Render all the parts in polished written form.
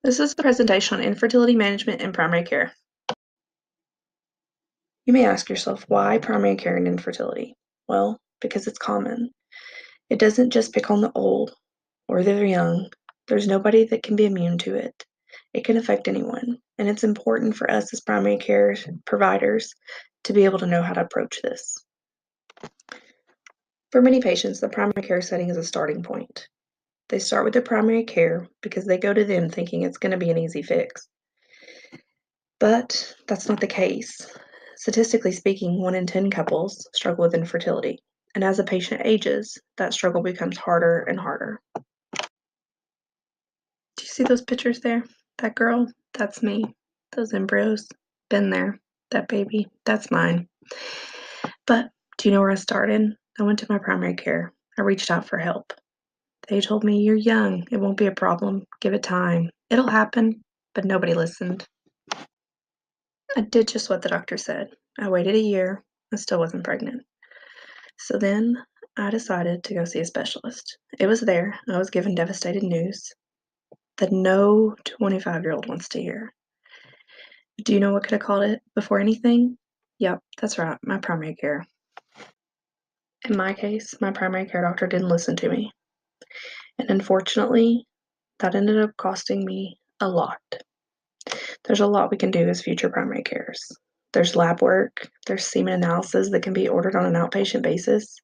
This is a presentation on infertility management in primary care. You may ask yourself, why primary care and infertility? Well, because it's common. It doesn't just pick on the old or the young. There's nobody that can be immune to it. It can affect anyone, and it's important for us as primary care providers to be able to know how to approach this. For many patients, the primary care setting is a starting point. They start with their primary care because they go to them thinking it's going to be an easy fix. But that's not the case. Statistically speaking, 1 in 10 couples struggle with infertility, and as a patient ages, that struggle becomes harder and harder. Do you see those pictures there? That girl, that's me. Those embryos, been there. That baby, that's mine. But do you know where I started? I went to my primary care. I reached out for help. They told me, "You're young, it won't be a problem, give it time. It'll happen," but nobody listened. I did just what the doctor said. I waited a year and still wasn't pregnant. So then I decided to go see a specialist. It was there. I was given devastating news that no 25-year-old wants to hear. Do you know what could have called it before anything? Yep, that's right, my primary care. In my case, my primary care doctor didn't listen to me. And unfortunately, that ended up costing me a lot. There's a lot we can do as future primary cares. There's lab work, there's semen analysis that can be ordered on an outpatient basis,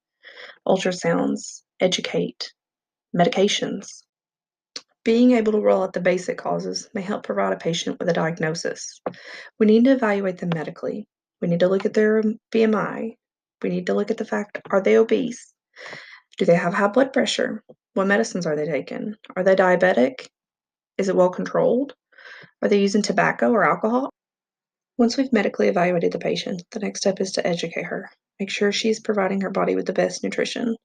ultrasounds, educate, medications. Being able to rule out the basic causes may help provide a patient with a diagnosis. We need to evaluate them medically. We need to look at their BMI. We need to look at the fact, are they obese? Do they have high blood pressure? What medicines are they taking? Are they diabetic? Is it well controlled? Are they using tobacco or alcohol? Once we've medically evaluated the patient, the next step is to educate her. Make sure she's providing her body with the best nutrition.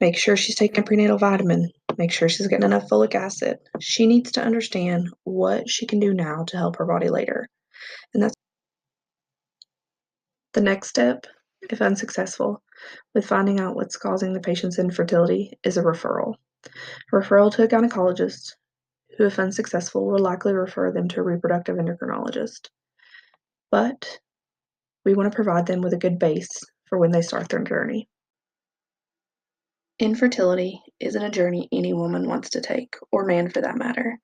Make sure she's taking a prenatal vitamin. Make sure she's getting enough folic acid. She needs to understand what she can do now to help her body later. And that's the next step, if unsuccessful, with finding out what's causing the patient's infertility is a referral. A referral to a gynecologist, who, if unsuccessful, will likely refer them to a reproductive endocrinologist. But we want to provide them with a good base for when they start their journey. Infertility isn't a journey any woman wants to take, or man for that matter,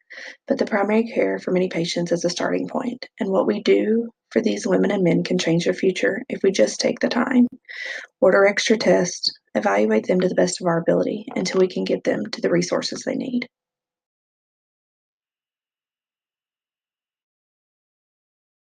but the primary care for many patients is a starting point, and what we do for these women and men can change their future if we just take the time, order extra tests, evaluate them to the best of our ability until we can get them to the resources they need.